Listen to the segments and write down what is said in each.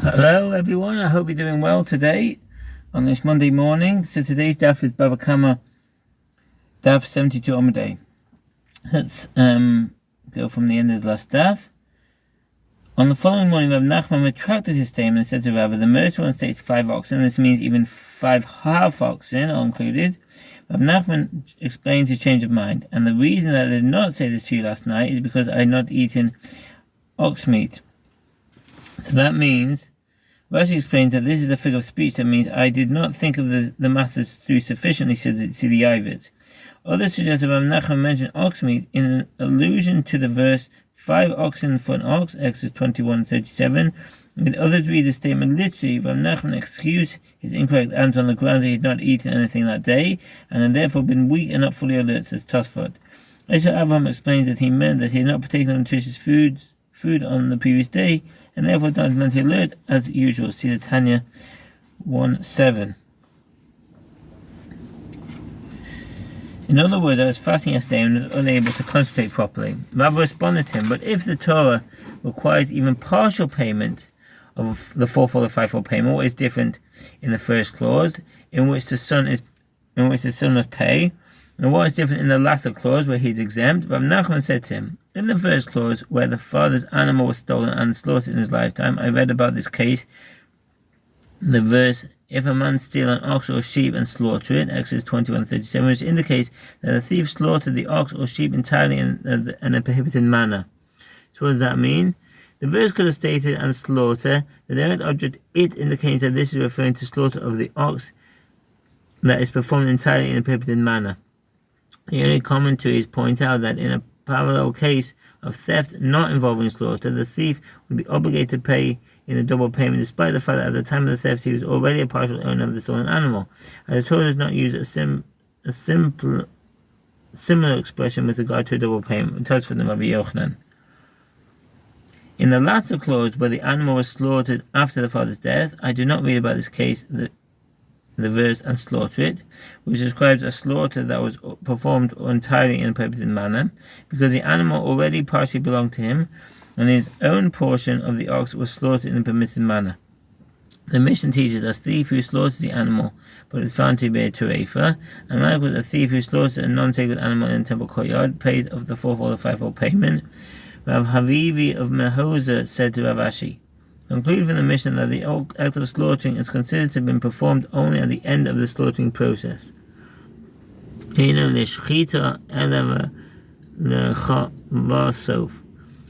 Hello everyone, I hope you're doing well today on this Monday morning. So today's daf is Bava kamma, daf 72 Omadei. Let's go from the end of the last daf. On the following morning, Rav Nachman retracted his statement and said to Rava, the mercer one states 5 oxen. This means even 5 half oxen are included. Rav Nachman explains his change of mind, and the reason that I did not say this to you last night is because I had not eaten ox meat. So that means, Rashi explains that this is a figure of speech that means I did not think of the matters through sufficiently to the Ivets. Others suggest that Rav Nachman mentioned ox meat in an allusion to the verse 5 oxen for an ox, Exodus 21:37. And others read the statement literally. Rav Nachman excused his incorrect answer on the grounds that he had not eaten anything that day and had therefore been weak and not fully alert, says Tosfot. Later Avraham explains that he meant that he had not partaken of nutritious food on the previous day, and therefore not mentally alert as usual. See the Tanya 1:7. In other words, I was fasting yesterday and was unable to concentrate properly. Bava responded to him, but if the Torah requires even partial payment of the fourfold or fivefold payment, what is different in the first clause, in which the son must pay, and what is different in the latter clause where he is exempt? Rav Nachman said to him, in the first clause where the father's animal was stolen and slaughtered in his lifetime, I read about this case, the verse, if a man steal an ox or sheep and slaughter it, Exodus 21:37, which indicates that the thief slaughtered the ox or sheep entirely in a prohibited manner. So what does that mean? The verse could have stated and slaughter. The direct object it indicates that this is referring to slaughter of the ox that is performed entirely in a prohibited manner. The early commentaries point out that in a parallel case of theft not involving slaughter, the thief would be obligated to pay in a double payment, despite the fact that at the time of the theft he was already a partial owner of the stolen animal. As the Torah does not use a similar expression with regard to a double payment, touched from the Rabbi Yochanan. In the latter clause, where the animal was slaughtered after the father's death, I do not read about this case, the verse, and slaughter it, which describes a slaughter that was performed entirely in a prohibited manner, because the animal already partially belonged to him, and his own portion of the ox was slaughtered in a permitted manner. The mission teaches us thief who slaughters the animal but is found to be a terefa, and likewise a thief who slaughters a non-sacred animal in a temple courtyard pays of the fourfold or fivefold payment. Rav Havivi of Mehoza said to Rav Ashi, conclude from the mission that the act of slaughtering is considered to have been performed only at the end of the slaughtering process.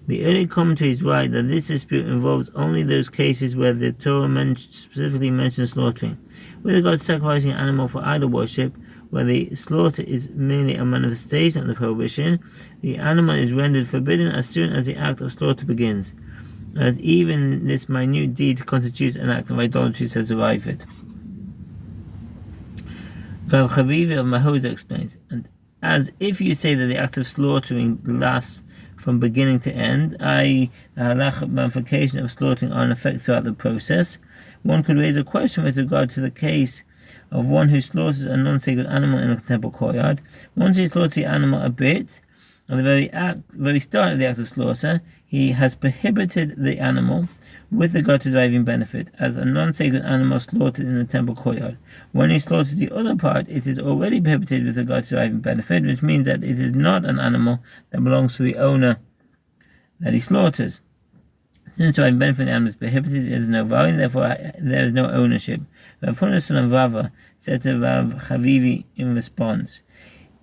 The early commentaries write that this dispute involves only those cases where the Torah specifically mentions slaughtering. With regard to sacrificing an animal for idol worship, where the slaughter is merely a manifestation of the prohibition, the animal is rendered forbidden as soon as the act of slaughter begins, as even this minute deed constitutes an act of idolatry, says the Ravid. Rav Chavivi of Mahoda explains, and as if you say that the act of slaughtering lasts from beginning to end, i.e. the halachic ramifications of slaughtering are in effect throughout the process, one could raise a question with regard to the case of one who slaughters a non-sacred animal in a temple courtyard. Once he slaughters the animal a bit, at the very start of the act of slaughter, he has prohibited the animal with regard to deriving benefit, as a non-sacred animal slaughtered in the temple courtyard. When he slaughters the other part, it is already prohibited with regard to deriving benefit, which means that it is not an animal that belongs to the owner that he slaughters. Since deriving benefit of the animal is prohibited, there is no value, therefore there is no ownership. Rav Huna son of Bava said to Rav Chavivi in response,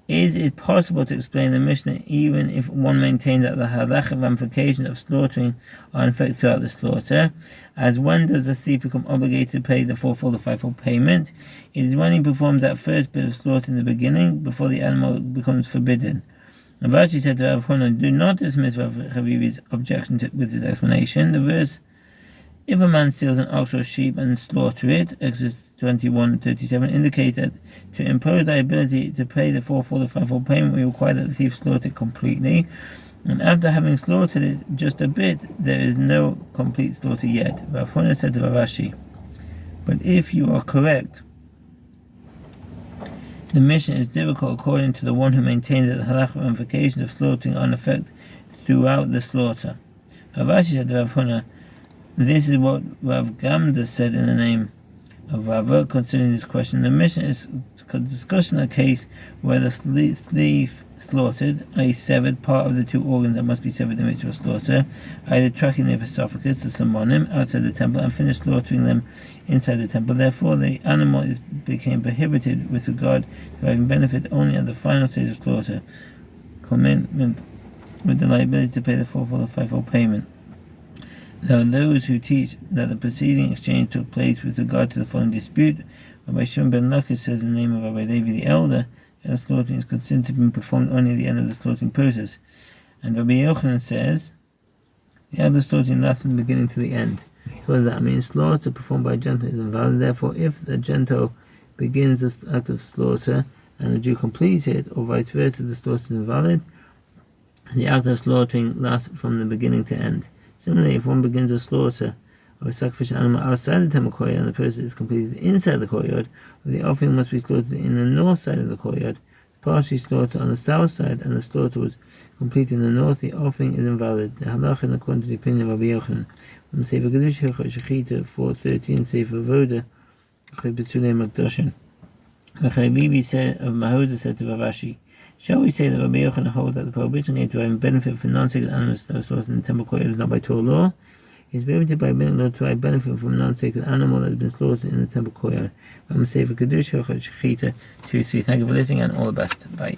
is it possible to explain the Mishnah even if one maintains that the halachic ramifications of slaughtering are in effect throughout the slaughter? As when does the thief become obligated to pay the fourfold or fivefold payment? It is when he performs that first bit of slaughter in the beginning, before the animal becomes forbidden. Rav Ashi said to Rav Huna, do not dismiss Rav Chavivi's objection with his explanation. The verse, if a man steals an ox or sheep and slaughter it, Exodus 21:37, indicates that to impose liability to pay the fourfold or fivefold payment, we require that the thief slaughter it completely, and after having slaughtered it just a bit, there is no complete slaughter yet. Rav Huna said to Rav Ashi, but if you are correct, the mission is difficult according to the one who maintains that the halachic ramifications of slaughtering are in effect throughout the slaughter. Rav Ashi said to Rav Huna, This is what Rav Gamda said in the name of Bava concerning this question. The mission is discussing a case where the sleeve slaughtered, a severed part of the two organs that must be severed in ritual slaughter, either tracking the esophagus to summonim outside the temple and finished slaughtering them inside the temple. Therefore, the animal became prohibited with regard to having benefit only at the final stage of slaughter, commitment with the liability to pay the fourfold or fivefold payment. There are those who teach that the preceding exchange took place with regard to the following dispute. Rabbi Shimon ben Lakish says in the name of Rabbi Levi the elder that the slaughtering is considered to be performed only at the end of the slaughtering process. And Rabbi Yochanan says the act of slaughtering lasts from the beginning to the end. So what does that mean? Slaughter performed by a Gentile is invalid. Therefore, if the Gentile begins the act of slaughter and the Jew completes it, or vice versa, the slaughter is invalid. And the act of slaughtering lasts from the beginning to end. Similarly, if one begins a slaughter of a sacrificial animal outside the temple courtyard and the process is completed inside the courtyard, the offering must be slaughtered in the north side of the courtyard, partially slaughtered on the south side, and the slaughter was completed in the north, the offering is invalid. The halakha, according to the opinion of Rabbi Yochanan, from Sefer Kedush Shechita 4:13, Sefer Voda Betulei Makdoshin. Rabbi Bibi said of Mahoda said to Ravashi, shall we say that Rabbi Yochanan holds that the prohibition against deriving benefit from non-sacred animals that are slaughtered in the temple courtyard is not by Torah law? It is prohibited by rabbinic law to derive benefit from a non-sacred animal that has been slaughtered in the temple courtyard. I'm Sefer Kedush Shechita 2:3. Thank you for listening and all the best. Bye.